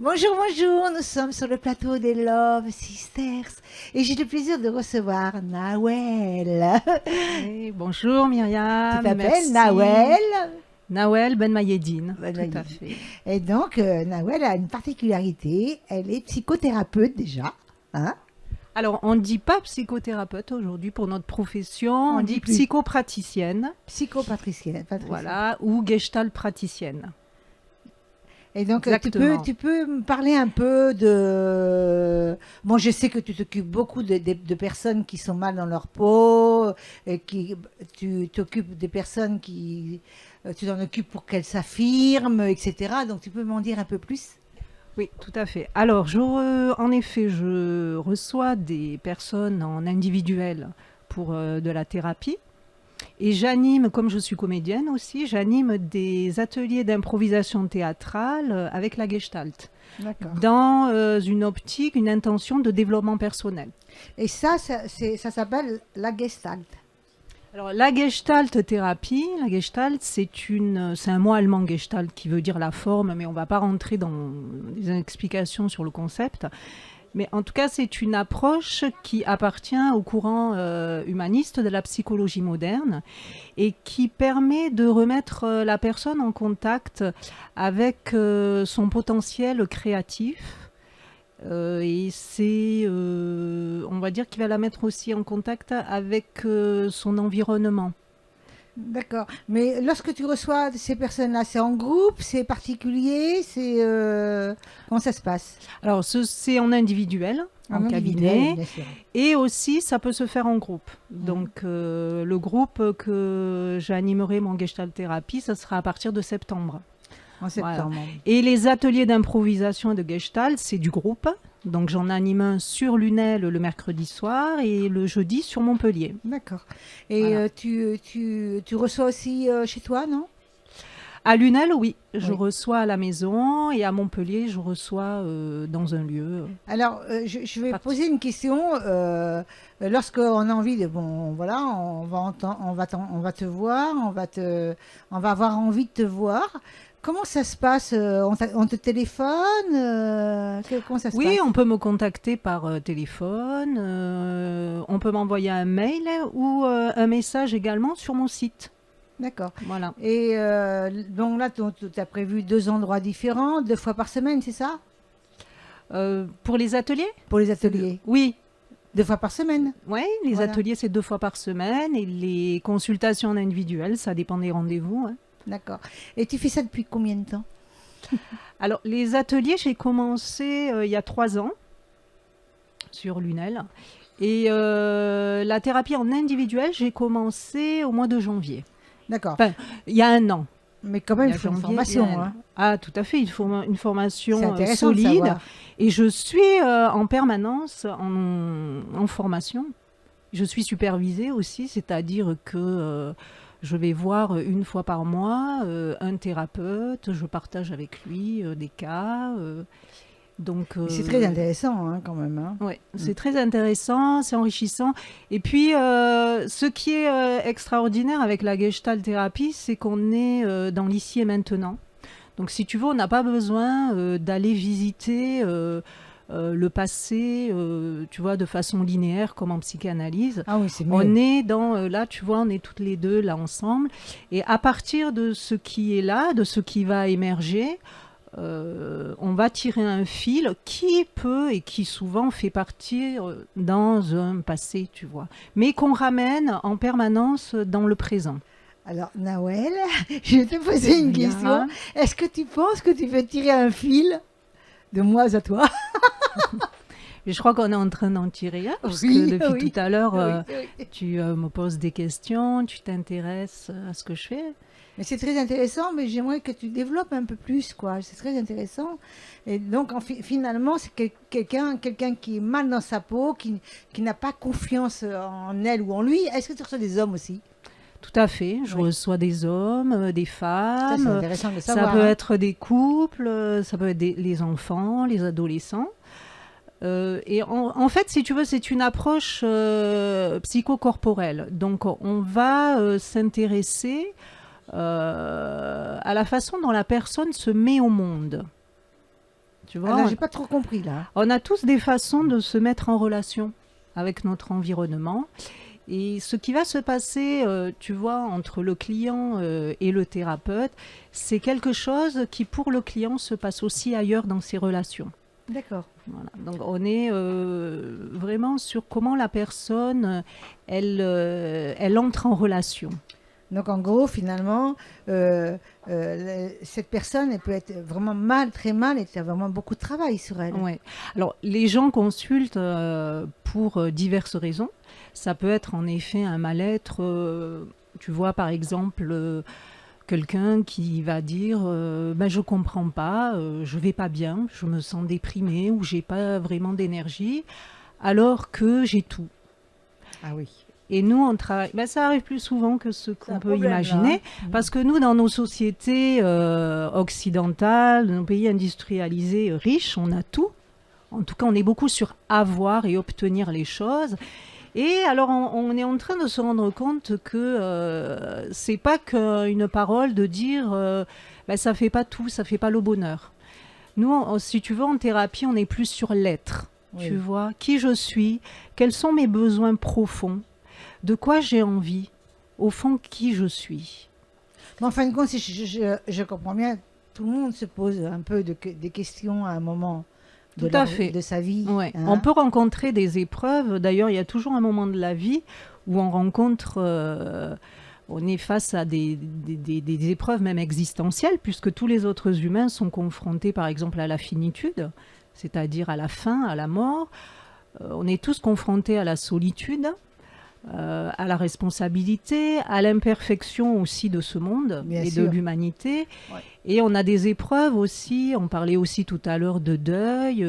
Bonjour, bonjour, nous sommes sur le plateau des Love Sisters et j'ai le plaisir de recevoir Nawel. Oui, bonjour Tu Myriam, t'appelles merci. Nawel. Nawel Ben Mayedine, Ben tout à Mayedine. fait. Et donc, Nawel a une particularité, elle est psychothérapeute déjà. Hein. Alors, on ne dit pas psychothérapeute aujourd'hui pour notre profession, on dit plus psychopraticienne, psychopatricienne. voilà, ou gestalt praticienne. Et donc, Exactement. tu peux me parler un peu de... Bon, je sais que tu t'occupes beaucoup de personnes qui sont mal dans leur peau, et tu t'occupes des personnes qui... Tu t'en occupes pour qu'elles s'affirment, etc. Donc, tu peux m'en dire un peu plus? Oui, tout à fait. Alors, en effet, je reçois des personnes en individuel pour de la thérapie. Et j'anime, comme je suis comédienne aussi, j'anime des ateliers d'improvisation théâtrale avec la Gestalt, dans une optique, une intention de développement personnel. Et ça s'appelle la Gestalt. Alors la Gestalt thérapie, la Gestalt, c'est un mot allemand Gestalt qui veut dire la forme, mais on ne va pas rentrer dans des explications sur le concept. Mais en tout cas, c'est une approche qui appartient au courant humaniste de la psychologie moderne et qui permet de remettre la personne en contact avec son potentiel créatif. Et on va dire qu'il va la mettre aussi en contact avec son environnement. D'accord. Mais lorsque tu reçois ces personnes-là, c'est en groupe, c'est particulier, comment ça se passe? Alors, c'est en individuel, en cabinet, bien sûr. Et aussi, ça peut se faire en groupe. Donc, le groupe que j'animerai, mon Gestalt Thérapie, ça sera à partir de septembre. En septembre. Voilà. Et les ateliers d'improvisation et de Gestalt, c'est du groupe. Donc, j'en anime un sur Lunel le mercredi soir et le jeudi sur Montpellier. D'accord. Et voilà. Tu reçois aussi chez toi, non? À Lunel, oui. Je reçois à la maison et à Montpellier, je reçois dans un lieu. Alors, je vais poser une question. Lorsqu'on a envie de... Bon, voilà, on va te voir, on va avoir envie de te voir. Comment ça se passe? On te téléphone? Comment ça se passe? Oui, on peut me contacter par téléphone. On peut m'envoyer un mail ou un message également sur mon site. D'accord. Voilà. Et donc là, tu as prévu 2 endroits différents, 2 fois par semaine, c'est ça? Pour les ateliers? Pour les ateliers? Oui. 2 fois par semaine? Oui, les ateliers, c'est 2 fois par semaine. Et les consultations individuelles, ça dépend des rendez-vous. Hein. D'accord. Et tu fais ça depuis combien de temps? Alors, les ateliers, j'ai commencé il y a 3 ans sur Lunel. Et la thérapie en individuel, j'ai commencé au mois de janvier. D'accord. Enfin, il y a 1 an. Mais quand même, il faut une formation. Hein. Ah, tout à fait. Il faut une formation solide. Et je suis en permanence en formation. Je suis supervisée aussi, c'est-à-dire que je vais voir 1 fois par mois un thérapeute. Je partage avec lui des cas. C'est très intéressant hein, quand même. Hein. Oui, c'est très intéressant, c'est enrichissant. Et puis, ce qui est extraordinaire avec la Gestalt thérapie, c'est qu'on est dans l'ici et maintenant. Donc, si tu veux, on n'a pas besoin d'aller visiter le passé, tu vois, de façon linéaire comme en psychanalyse. Ah oui, c'est mieux. On est là, tu vois, on est toutes les deux là ensemble. Et à partir de ce qui est là, de ce qui va émerger, on va tirer un fil qui peut et qui souvent fait partir dans un passé, tu vois, mais qu'on ramène en permanence dans le présent. Alors, Nawel, je vais te poser une question. Est-ce que tu penses que tu peux tirer un fil de moi à toi? Je crois qu'on est en train d'en tirer un, parce que depuis tout à l'heure, tu me poses des questions, tu t'intéresses à ce que je fais. Mais c'est très intéressant, mais j'aimerais que tu développes un peu plus, quoi. C'est très intéressant. Et donc, finalement, c'est quelqu'un qui est mal dans sa peau, qui n'a pas confiance en elle ou en lui. Est-ce que tu reçois des hommes aussi? Tout à fait. Je reçois des hommes, des femmes. Ça, c'est intéressant de savoir. Ça peut être des couples, ça peut être les enfants, les adolescents. Et en fait, si tu veux, c'est une approche psychocorporelle. Donc, on va s'intéresser à la façon dont la personne se met au monde. Tu vois, Alors, j'ai pas trop compris là. on a tous des façons de se mettre en relation avec notre environnement. Et ce qui va se passer, tu vois, entre le client et le thérapeute, c'est quelque chose qui, pour le client, se passe aussi ailleurs dans ses relations. D'accord. Voilà. Donc, on est vraiment sur comment la personne, elle entre en relation. Donc en gros, finalement, cette personne, elle peut être vraiment mal, très mal, et tu as vraiment beaucoup de travail sur elle. Ouais. Alors, les gens consultent pour diverses raisons. Ça peut être en effet un mal-être. Tu vois, par exemple, quelqu'un qui va dire ben, je comprends pas, je vais pas bien, je me sens déprimé ou j'ai pas vraiment d'énergie, alors que j'ai tout. Ah oui. Et nous, on travaille. Ben, ça arrive plus souvent que ce C'est un qu'on peut problème, là, imaginer, hein. parce que nous, dans nos sociétés occidentales, nos pays industrialisés riches, on a tout. En tout cas, on est beaucoup sur avoir et obtenir les choses. Et alors, on est en train de se rendre compte que c'est pas qu'une parole de dire ben, ça fait pas tout, ça fait pas le bonheur. Nous, si tu veux, en thérapie, on est plus sur l'être. Oui. Tu vois, qui je suis, quels sont mes besoins profonds, de quoi j'ai envie, au fond, qui je suis. Mais en fin de compte, si je comprends bien, tout le monde se pose un peu des questions à un moment Tout à fait. de sa vie. Ouais. Hein. On peut rencontrer des épreuves. D'ailleurs, il y a toujours un moment de la vie où on rencontre, on est face à des épreuves même existentielles, puisque tous les autres humains sont confrontés, par exemple, à la finitude, c'est-à-dire à la fin, à la mort. On est tous confrontés à la solitude, à la responsabilité, à l'imperfection aussi de ce monde Bien et sûr. de l'humanité. Ouais. Et on a des épreuves aussi, on parlait aussi tout à l'heure de deuil,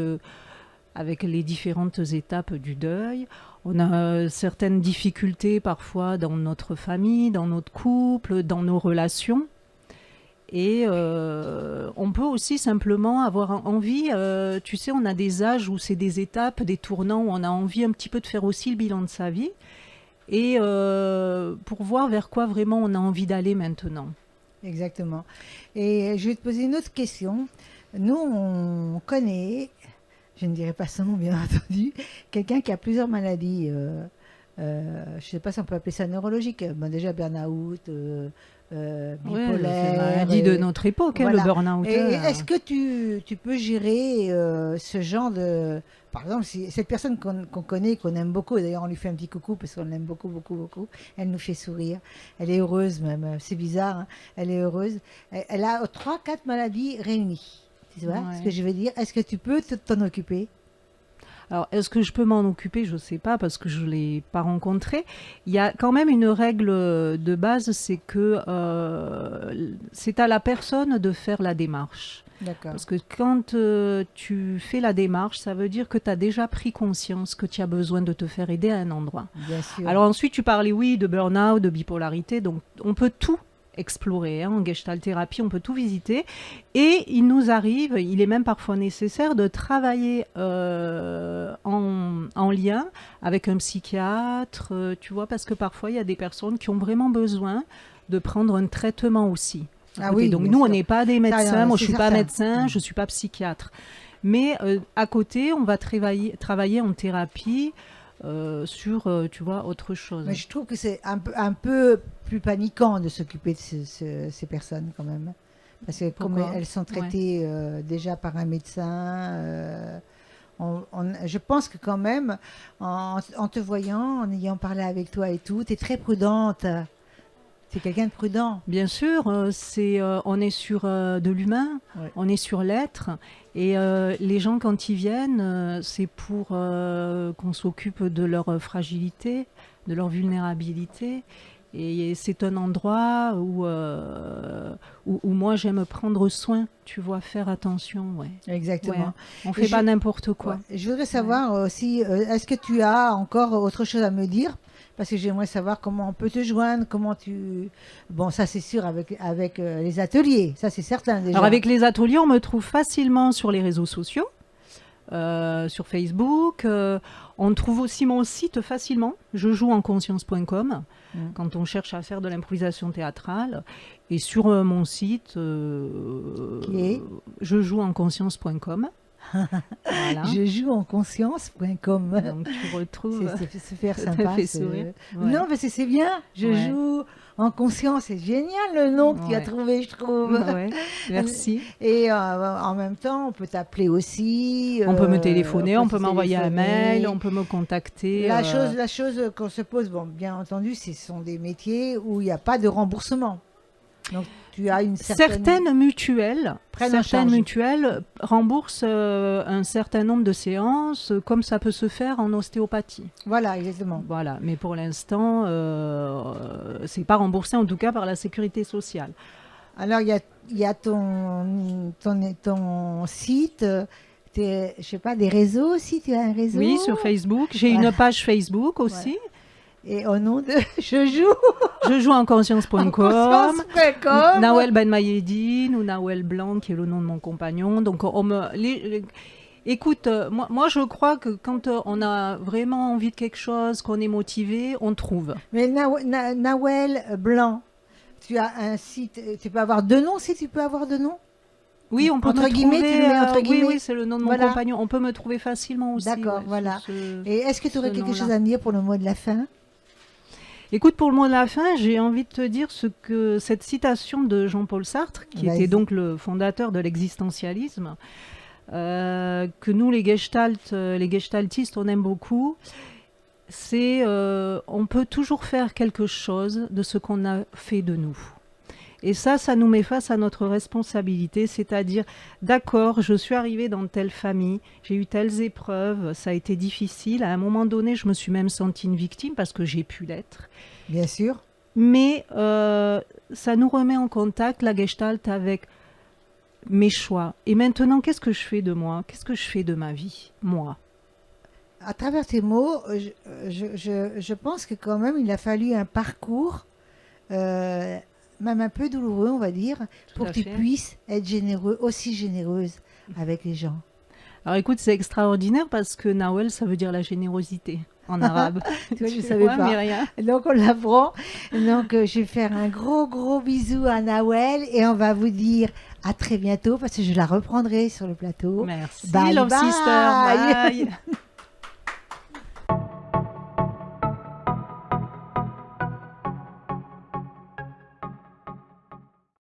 avec les différentes étapes du deuil. On a certaines difficultés parfois dans notre famille, dans notre couple, dans nos relations. Et on peut aussi simplement avoir envie, tu sais, on a des âges où c'est des étapes, des tournants, où on a envie un petit peu de faire aussi le bilan de sa vie. Et pour voir vers quoi vraiment on a envie d'aller maintenant. Exactement. Et je vais te poser une autre question. Nous, on connaît, je ne dirai pas son nom bien entendu, quelqu'un qui a plusieurs maladies. Je ne sais pas si on peut appeler ça neurologique. Bon, déjà burn-out, Ouais, c'est bipolaire. la maladie de notre époque, hein, voilà. le burn-out. Et est-ce que tu peux gérer ce genre de... Par exemple, si cette personne qu'on connaît, qu'on aime beaucoup, et d'ailleurs on lui fait un petit coucou parce qu'on l'aime beaucoup, beaucoup, beaucoup, elle nous fait sourire, elle est heureuse même, c'est bizarre, hein, elle est heureuse. Elle a 3-4 maladies réunies, tu vois ce que je veux dire? Est-ce que tu peux t'en occuper? Alors, est-ce que je peux m'en occuper? Je ne sais pas parce que je ne l'ai pas rencontré. Il y a quand même une règle de base, c'est que c'est à la personne de faire la démarche. D'accord. Parce que quand tu fais la démarche, ça veut dire que tu as déjà pris conscience que tu as besoin de te faire aider à un endroit. Bien sûr. Alors ensuite, tu parlais, oui, de burn-out, de bipolarité, donc on peut tout explorer, hein, en gestalt thérapie, on peut tout visiter. Et il nous arrive, il est même parfois nécessaire de travailler en lien avec un psychiatre, tu vois, parce que parfois il y a des personnes qui ont vraiment besoin de prendre un traitement aussi. Ah oui, donc bien nous, sûr. on n'est pas des médecins, moi je c'est suis pas certain. médecin, je suis pas psychiatre. Mais à côté, on va travailler en thérapie sur, tu vois, autre chose. Mais je trouve que c'est un peu plus paniquant de s'occuper de ces personnes quand même. Parce que comme Pourquoi? elles sont traitées déjà par un médecin, je pense que quand même, en te voyant, en ayant parlé avec toi et tout, tu es très prudente. Tu es quelqu'un de prudent. Bien sûr, on est sur de l'humain, Ouais. on est sur l'être. Et les gens, quand ils viennent, c'est pour qu'on s'occupe de leur fragilité, de leur vulnérabilité. Et c'est un endroit où moi, j'aime prendre soin, tu vois, faire attention. Ouais. Exactement. Ouais. On fait pas n'importe quoi. Ouais. Je voudrais savoir aussi, est-ce que tu as encore autre chose à me dire? Parce que j'aimerais savoir comment on peut te joindre, comment tu... Bon, ça c'est sûr avec les ateliers, ça c'est certain déjà. Alors avec les ateliers, on me trouve facilement sur les réseaux sociaux, sur Facebook. On trouve aussi mon site facilement, je joue en conscience.com, quand on cherche à faire de l'improvisation théâtrale. Et sur mon site, Qui est je joue en conscience.com. Voilà. Je joue en conscience.com. Donc tu retrouves. C'est super Ça sympa. fait sourire. Ouais. Non, parce que c'est bien. Je Ouais. joue en conscience. C'est génial le nom que tu as Ouais. trouvé, je trouve. Ouais. Merci. Et en même temps, on peut t'appeler aussi. On peut me téléphoner, on peut te m'envoyer un téléphoner. mail, on peut me contacter. La chose qu'on se pose, bon, bien entendu, ce sont des métiers où il n'y a pas de remboursement. Donc, tu as une certaine... Certaines mutuelles remboursent un certain nombre de séances, comme ça peut se faire en ostéopathie. Voilà, exactement. Voilà, mais pour l'instant, c'est pas remboursé en tout cas par la sécurité sociale. Alors, il y a ton site, je sais pas, des réseaux aussi, tu as un réseau? Oui, sur Facebook. J'ai une page Facebook aussi. Et au nom de Je joue Je joue en conscience.com. conscience.com. Nawel Ben Mayedine ou Nawel Blanc, qui est le nom de mon compagnon. Donc, écoute, moi, je crois que quand on a vraiment envie de quelque chose, qu'on est motivé, on trouve. Mais Nawel Blanc, tu as un site, tu peux avoir deux noms si tu peux avoir deux noms? Oui, on peut entre me guillemets, trouver. tu le mets entre guillemets. Oui, c'est le nom de mon Voilà. compagnon. On peut me trouver facilement aussi. D'accord, ouais, voilà. sur ce- Et est-ce que tu aurais ce quelque nom-là. chose à me dire pour le mot de la fin? Écoute, pour le mot de la fin, j'ai envie de te dire cette citation de Jean-Paul Sartre, qui Vas-y. était donc le fondateur de l'existentialisme, que nous, les gestaltistes, on aime beaucoup. C'est on peut toujours faire quelque chose de ce qu'on a fait de nous. Et ça nous met face à notre responsabilité, c'est-à-dire, d'accord, je suis arrivée dans telle famille, j'ai eu telles épreuves, ça a été difficile. À un moment donné, je me suis même sentie une victime parce que j'ai pu l'être. Bien sûr. Mais ça nous remet en contact, la Gestalt, avec mes choix. Et maintenant, qu'est-ce que je fais de moi? Qu'est-ce que je fais de ma vie, moi? À travers tes mots, je pense que quand même, il a fallu un parcours, même un peu douloureux, on va dire, pour à que tu fait. puisses être généreux, aussi généreuse avec les gens. Alors écoute, c'est extraordinaire parce que Nawel, ça veut dire la générosité en arabe. Tu vois, je ne Tu savais vois, pas. Myriam. Donc, on l'apprend. Donc, je vais faire un gros bisou à Nawel et on va vous dire à très bientôt parce que je la reprendrai sur le plateau. Merci, Bye Love bye. Sister. Bye.